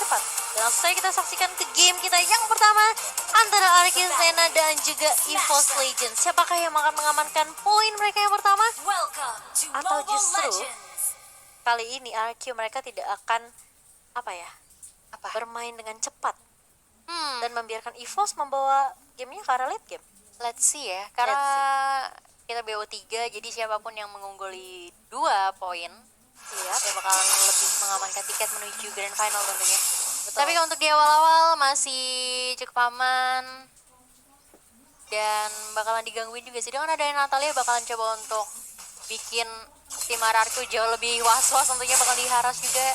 cepat. Dan langsung saja kita saksikan ke game kita yang pertama antara Arceus Sena dan juga EVOS Legends. Siapakah yang akan mengamankan poin mereka yang pertama? Atau justru kali ini Arceus mereka tidak akan bermain dengan cepat dan membiarkan EVOS membawa gamenya ke arah late game. Let's see ya, karena kita BO3 jadi siapapun yang mengungguli 2 poin dia bakalan lebih mengamankan tiket menuju grand final tentunya. Betul. Tapi kalau untuk di awal-awal masih cukup aman dan bakalan digangguin juga sih. Dengan adanya Natalia bakalan coba untuk bikin tim RRQ jauh lebih was-was, tentunya bakal diharas juga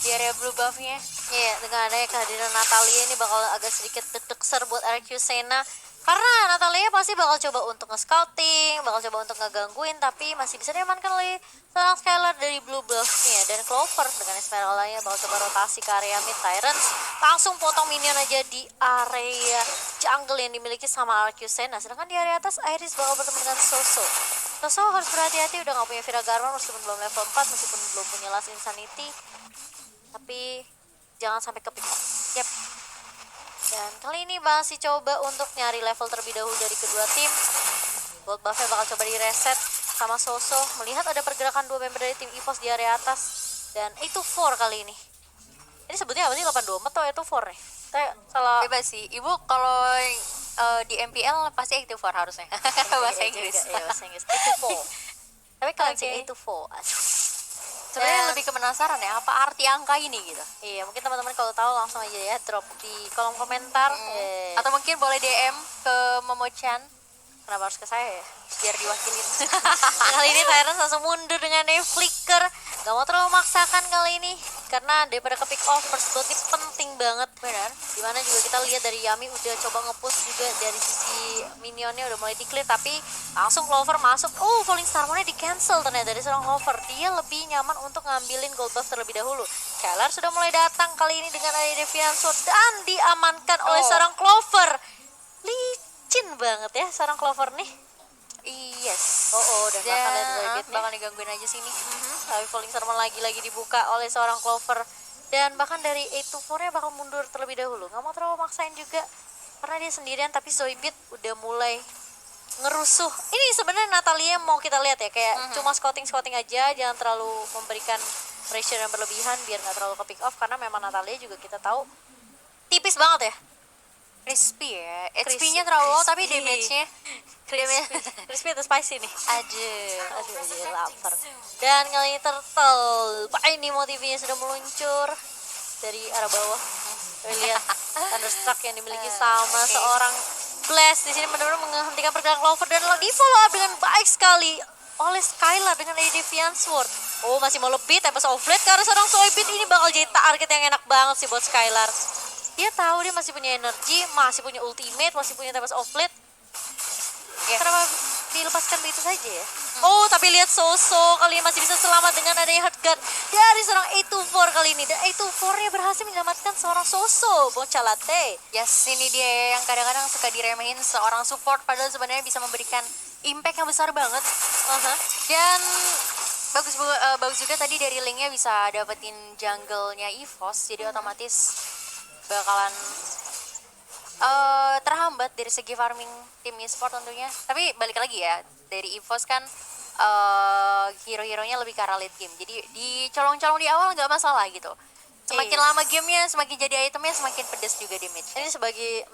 di area blue buff-nya. Iya, dengan adanya kehadiran Natalia ini bakal agak sedikit deg-degser buat Arceus Sena. Karena Natalia pasti bakal coba untuk nge-scouting, bakal coba untuk ngegangguin, tapi masih bisa diamankan oleh seorang Skylar dari blue buff-nya. Dan Clover dengan Esmeralda-nya bakal coba rotasi ke area mid. Tyrants langsung potong minion aja di area jungle yang dimiliki sama Arceus Sena. Sedangkan di area atas Iris bakal bertemu dengan Soso. Soso harus berhati-hati, udah gak punya Vira Garman meskipun belum level 4, meskipun belum punya Last Insanity. Tapi jangan sampai ke pick up. Yep. Dan kali ini masih coba untuk nyari level terlebih dahulu dari kedua tim. Gold buff-nya bakal coba di-reset sama Soso. Melihat ada pergerakan 2 member dari tim EVOS di area atas. Dan 8-4 kali ini. Ini sebutnya apa sih? 8-2 atau 8-4 nih? Kayak salah. Bebas sih, ibu kalau di MPL pasti 8-4 harusnya. Bahasa Inggris. Iya, bahasa Inggris. 8-4. Tapi kalian sih 8-4. Sebenarnya lebih ke penasaran ya, apa arti angka ini gitu. Iya, mungkin teman-teman kalau tahu langsung aja ya drop di kolom komentar. Atau mungkin boleh DM ke Momo-chan. Kenapa harus ke saya ya? Biar diwakilin. Kali ini Tyrants langsung mundur dengan flicker. Gak mau terlalu memaksakan kali ini, karena daripada ke pick off first blood ini penting banget. Benar. Dimana juga kita lihat dari Yami udah coba nge-push juga dari sisi minionnya udah mulai di-clear, tapi langsung Clover masuk. Falling Star Moon-nya di cancel ternyata dari seorang Clover. Dia lebih nyaman untuk ngambilin gold buff terlebih dahulu. Skylar sudah mulai datang kali ini dengan ada Deviant Sword dan diamankan oleh seorang Clover. Licin banget ya seorang Clover nih. Yes. Dan bakal digangguin aja sini. Tapi Falling Star Moon lagi-lagi dibuka oleh seorang Clover. Dan bahkan dari 8-4-nya bakal mundur terlebih dahulu. Gak mau terlalu maksain juga karena dia sendirian, tapi Zoidberg udah mulai ngerusuh. Ini sebenarnya Natalia mau kita lihat ya, kayak cuma scouting aja, jangan terlalu memberikan pressure yang berlebihan biar nggak terlalu ke pick off, karena memang Natalia juga kita tahu tipis banget ya. Crispy ya, HP-nya terlalu low tapi damage-nya crispy atau spicy nih? Aduh, lapar. Dan kali ini Turtle, ini motifnya sudah meluncur dari arah bawah. Lihat Thunderstruck yang dimiliki sama seorang Blast di sini benar-benar menghentikan pergerakan Clover dan di follow up dengan baik sekali oleh Skylar dengan Deviant Sword. Masih mau lebih Tempest of Blade karena seorang Zoidberg ini bakal jadi target yang enak banget sih buat Skylar. Dia tahu dia masih punya energi, masih punya ultimate, masih punya Tempest of Blade. Kenapa dilepaskan begitu saja ya? Tapi lihat Soso kali ini masih bisa selamat dengan adanya Heart Guard dari seorang 8-4 kali ini. Dan 8-4-nya berhasil menyelamatkan seorang Soso, bocah latte. Yes, ini dia yang kadang-kadang suka diremehin seorang support, padahal sebenarnya bisa memberikan impact yang besar banget. Dan bagus juga tadi dari linknya bisa dapetin jungle-nya EVOS, jadi otomatis bakalan terhambat dari segi farming tim e-sport tentunya. Tapi balik lagi ya, dari EVOS kan hero-heronya lebih ke arah late game, jadi dicolong-colong di awal nggak masalah gitu. Semakin lama gamenya, semakin jadi itemnya, semakin pedas juga damage. Ini sebagai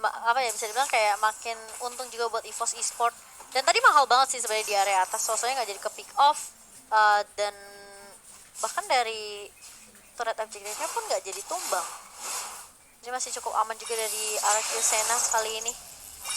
bisa dibilang kayak makin untung juga buat EVOS e-sport. Dan tadi mahal banget sih sebenarnya di area atas, Sosonya nggak jadi ke pick off, dan bahkan dari turret objektifnya pun nggak jadi tumbang. Jadi masih cukup aman juga dari Arceus Sena kali ini.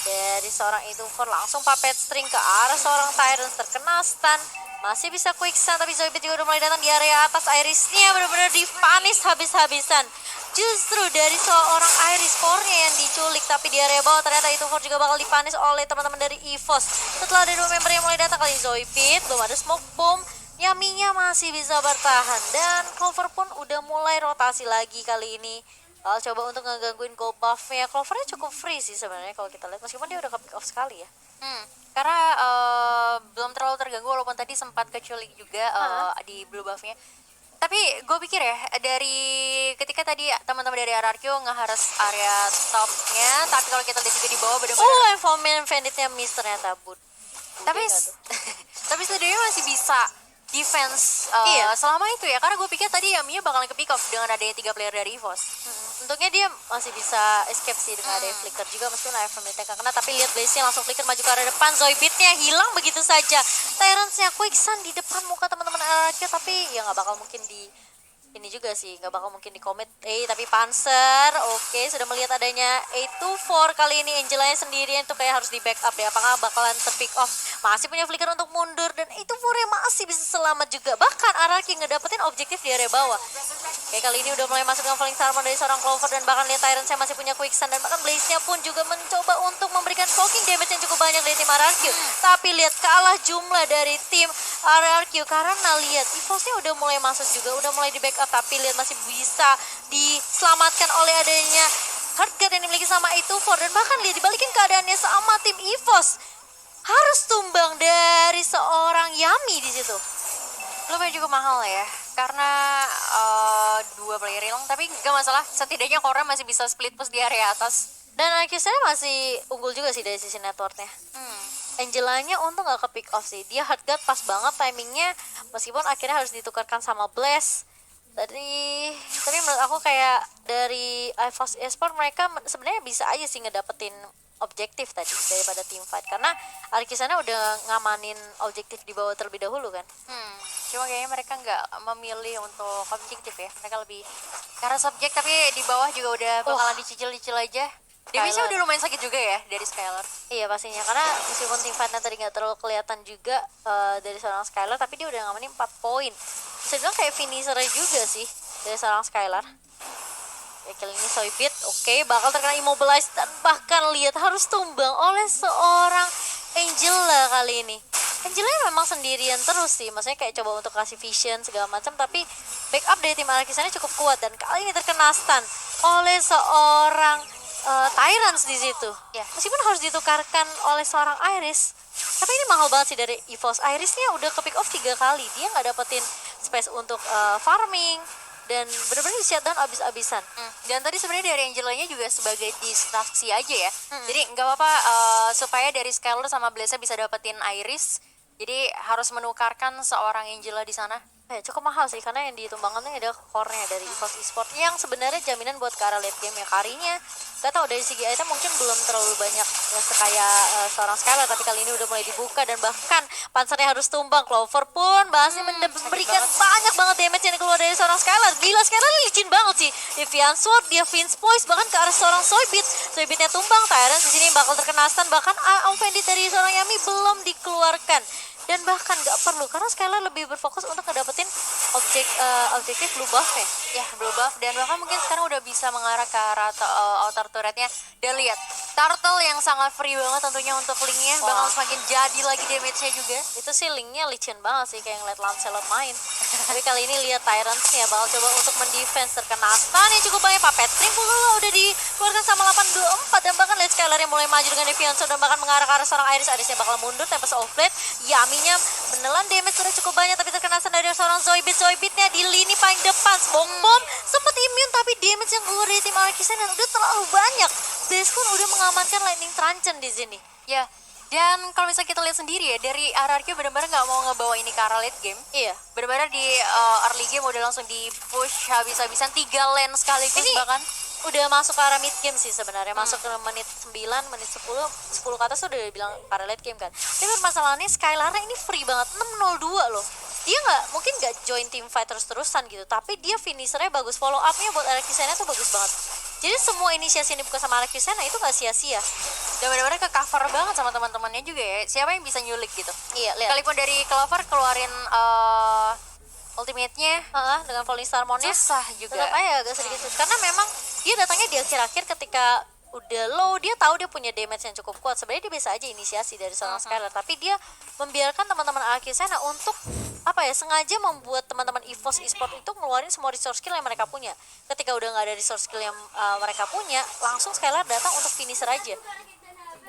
Dari seorang 8-4 langsung puppet string ke arah seorang Tyrants, terkena stun. Masih bisa quick stun, tapi Zoidberg juga udah mulai datang di area atas. Iris-nya benar-benar dipanis habis-habisan. Justru dari seorang Iris core-nya yang diculik, tapi di area bawah ternyata 8-4 juga bakal dipanis oleh teman-teman dari EVOS. Setelah ada 2 member yang mulai datang kali ini, Zoidberg belum ada smoke bomb. Yaminya masih bisa bertahan dan Clover pun udah mulai rotasi lagi kali ini. Coba untuk ngegangguin gold buff-nya. Clover-nya cukup free sih sebenarnya kalau kita lihat, meskipun dia udah ke pick off sekali ya. Karena belum terlalu terganggu walaupun tadi sempat keculik juga di blue buff-nya. Tapi gue pikir ya, dari ketika tadi teman-teman dari RRQ ngeharus area stopnya, tapi kalau kita lihat juga di bawah benar-benar Environment Banditnya Miss ternyata bud. tapi Nggak tuh. tapi setidaknya masih bisa defense Iya. selama itu ya, karena gue pikir tadi Yaminya bakalan ke pick off dengan adanya 3 player dari EVOS. Untungnya dia masih bisa escape sih dengan ada flicker juga meskipun Evermeetnya gak kena, tapi lihat Blaze-nya langsung flicker maju ke arah depan, Zoidbeat-nya hilang begitu saja. Tyrants-nya Quicksand di depan muka teman-teman RRQ, tapi ya nggak bakal mungkin di ini juga sih, nggak bakal mungkin di commit. Tapi Panzer oke, sudah melihat adanya 824 kali ini Angelanya sendirian tuh kayak harus di backup ya, apakah bakalan terpick off. Masih punya flicker untuk mundur dan 824 masih bisa selamat juga, bahkan RRQ ngedapetin objektif di area bawah. Oke, kali ini udah mulai masuk dengan Falling Star dari seorang Clover, dan bahkan lihat Tyrant saya masih punya Quicksand, dan bahkan Blaze-nya pun juga mencoba untuk memberikan poking damage yang cukup banyak dari tim RRQ. Tapi lihat kalah jumlah dari tim RRQ karena lihat EVOS-nya udah mulai masuk juga, udah mulai di backup, tapi lihat masih bisa diselamatkan oleh adanya Heartguard yang dimiliki sama 824, dan bahkan lihat dibalikin keadaannya sama tim EVOS. Harus tumbang dari seorang Yami di situ. Lumayan cukup mahal ya, karena 2 player hilang, tapi gak masalah, setidaknya Korra masih bisa split push di area atas. Dan Arcusanya masih unggul juga sih dari sisi networknya. Angelanya untung gak ke pick off sih, dia hardguard pas banget timingnya, meskipun akhirnya harus ditukarkan sama Blast. Tapi menurut aku kayak dari EVOS Esport mereka sebenarnya bisa aja sih ngedapetin objektif tadi daripada team fight, karena Arcusana udah ngamanin objektif di bawah terlebih dahulu kan. Cuma kayaknya mereka nggak memilih untuk objektif ya, mereka lebih karena subjek, tapi di bawah juga udah bakalan dicicil-cicil aja. Damage-nya udah lumayan sakit juga ya dari Skylar. Iya pastinya, karena meskipun tim fightnya tadi nggak terlalu kelihatan juga dari seorang Skylar, tapi dia udah ngamanin 4 poin. Bisa bilang kayak finisher juga sih dari seorang Skylar. Ya, kill ini Zoidbeat, oke, bakal terkena immobilize, dan bahkan lihat harus tumbang oleh seorang Angela kali ini. Angela memang sendirian terus sih, maksudnya kayak coba untuk kasih vision segala macam, tapi backup dari tim Arcusana cukup kuat, dan kali ini terkena stun oleh seorang Tyrants di situ. Ya, meskipun harus ditukarkan oleh seorang Iris, tapi ini mahal banget sih dari EVOS. Irisnya udah ke pick off 3 kali, dia nggak dapetin space untuk farming, dan benar-benar di shutdown abis-abisan. Dan tadi sebenarnya dari Angelanya juga sebagai distraksi aja ya. Jadi nggak apa-apa supaya dari Skylar sama Blaze bisa dapetin Iris. Jadi harus menukarkan seorang Angela di sana. Cukup mahal sih, karena yang ditumbangkan itu ada core-nya dari EVOS Esport yang sebenarnya jaminan buat ke arah late game ya. Karinya gak tau dari segi item mungkin belum terlalu banyak ya sekaya seorang Skylar, tapi kali ini udah mulai dibuka, dan bahkan pansernya harus tumbang. Clover pun masih memberikan banyak banget damage yang keluar dari seorang Skylar. Gila, Skylar licin banget sih. Deviant Sword, dia Vince Poise, bahkan ke arah seorang Zoidbeat. Zoidbeatnya tumbang, Tyrant di sini bakal terkena stun, bahkan Offended dari seorang Yami belum dikeluarkan. Dan bahkan gak perlu, karena Skylar lebih berfokus untuk ngedapetin objektif blue buff ya. Blue buff, dan bahkan mungkin sekarang udah bisa mengarah ke arah outer turretnya. Dan lihat turtle yang sangat free banget tentunya untuk linknya, bakal semakin jadi lagi damage-nya juga. Itu sih linknya licin banget sih, kayak ngeliat Lancelot main. Tapi kali ini lihat Tyrants-nya bakal coba untuk mendefense, terkena stun yang cukup banyak. Papet Ring pula udah dikeluarkan sama 824, dan bahkan lihat Skylar yang mulai maju dengan Deviant Sword, dan bahkan mengarah ke arah seorang Irisnya bakal mundur. Tempest of Blade, Yaminya menelan damage sudah cukup banyak, tapi terkena stun dari seorang Zoidbeat-nya di lini paling depan. Smoke Bomb sempat immune, tapi damage yang keluar dari tim Arcusana udah terlalu banyak. Blaze pun udah mengamankan Lightning Truncheon di sini. Ya, dan kalau misalnya kita lihat sendiri ya, dari RRQ benar-benar nggak mau ngebawa ini ke arah late game. Iya, benar-benar di early game udah langsung di push habis-habisan 3 lane sekaligus. Ini bahkan udah masuk ke arah mid game sih sebenarnya. Masuk ke menit 9, menit 10 ke atas udah bilang ke arah late game kan. Tapi permasalahannya Skylar ini free banget, 602 loh. Dia mungkin nggak join team fight terus-terusan gitu, tapi dia finishernya bagus, follow up-nya buat Arcusana tuh bagus banget. Jadi semua inisiasi yang dibuka sama Arcusana itu nggak sia-sia. Dan benar-benar ke cover banget sama teman-temannya juga ya. Siapa yang bisa nyulik gitu. Iya, lihat. Sekalipun dari Clover keluarin ultimate-nya dengan Falling Star Moon-nya susah juga. Tetap aja agak sedikit susah, karena memang dia datangnya di akhir-akhir ketika udah low. Dia tahu dia punya damage yang cukup kuat. Sebenarnya dia bisa aja inisiasi dari seorang Skylar, tapi dia membiarkan teman-teman Arcusana untuk sengaja membuat teman-teman EVOS Esport itu ngeluarin semua resource skill yang mereka punya. Ketika udah nggak ada resource skill yang mereka punya, langsung Skylar datang untuk finisher aja.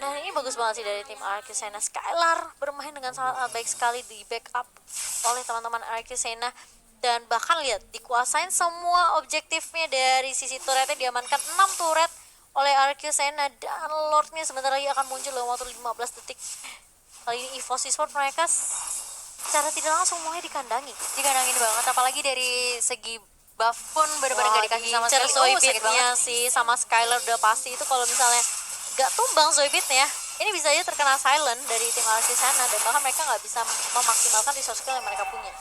Nah, ini bagus banget sih dari tim Arcusana. Skylar bermain dengan sangat baik sekali, di backup oleh teman-teman Arcusana. dan bahkan lihat dikuasain semua objektifnya. Dari sisi turretnya diamankan 6 turret oleh Arcusena, dan Lordnya sebentar lagi akan muncul dalam waktu 15 detik. Kali ini EVOS Esports mereka secara tidak langsung semuanya dikandangin banget, apalagi dari segi buff pun benar-benar gak dikasih sama diincer sekali. Zoidbeat-nya sih sama Skylar udah pasti. Itu kalau misalnya gak tumbang Zoidbeat-nya, ini bisa aja terkena silent dari tim Arcusena, dan bahkan mereka nggak bisa memaksimalkan resource skill yang mereka punya.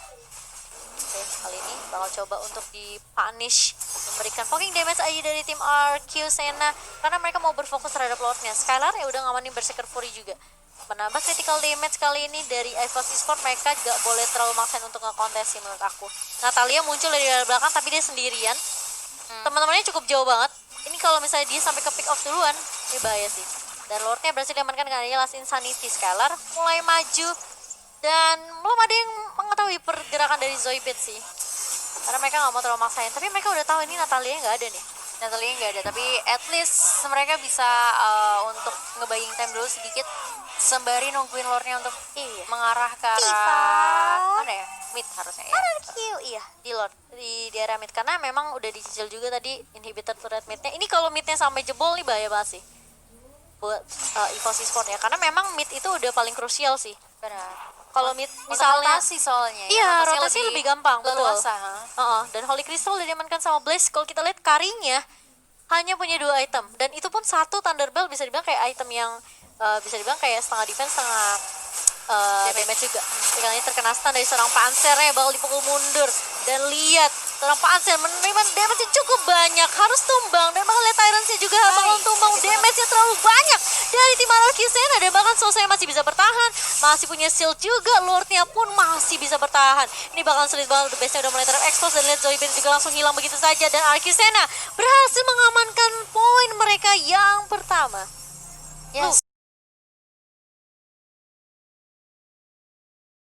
Oke, kali ini bakal coba untuk di-punish, memberikan poking damage aja dari tim Arcusena karena mereka mau berfokus terhadap Lordnya. Skylar ya udah ngamanin Berserker Fury juga, menambah critical damage. Kali ini dari EVOS Esports mereka gak boleh terlalu maksain untuk ngekontes sih menurut aku. Natalia muncul dari belakang tapi dia sendirian. Teman-temannya cukup jauh banget. Ini kalau misalnya dia sampai ke pick off duluan, ini bahaya sih. Dan Lordnya berhasil diamankan dengan Last Insanity. Skylar mulai maju dan belum ada yang mengetahui pergerakan dari Zoidbeat sih, karena mereka nggak mau terlalu maksain. Tapi mereka udah tahu ini Natalia nggak ada nih. Natalia nggak ada, tapi at least mereka bisa untuk nge-buying time dulu sedikit sembari nungguin Lordnya untuk mengarah ke arah mana ya, mid harusnya ya. Iya, di Lord, di area mid, karena memang udah dicicil juga tadi inhibitor turret midnya. Ini kalau midnya sampai jebol nih bahaya banget sih buat EVOS Esports ya, karena memang mid itu udah paling krusial sih. Benar. Kalau mid Untuk misalnya rotasi soalnya iya, rotasi lebih gampang, betul. leluasa, Dan Holy Crystal udah diamankan sama Blaze. Kalau kita lihat Karinya hanya punya 2 item, dan itu pun satu Thunderbolt bisa dibilang kayak item yang bisa dibilang kayak setengah defense setengah damage juga. Kali ini terkena stun dari seorang Panzernya, bakal dipukul mundur. Dan lihat seorang Panzer menerima damage yang cukup banyak, harus tumbang. Dan bakal lihat Tyrants-nya juga bakal tumbang, damage-nya terlalu banyak dari tim Arcusena. Dan bahkan Sosaya masih bisa bertahan, masih punya shield juga. Lord-nya pun masih bisa bertahan. Ini bakal sulit banget, the best-nya udah mulai terexpose. Dan lihat Zoidbeat juga langsung hilang begitu saja. Dan Arcusena berhasil mengamankan poin mereka yang pertama. Yes,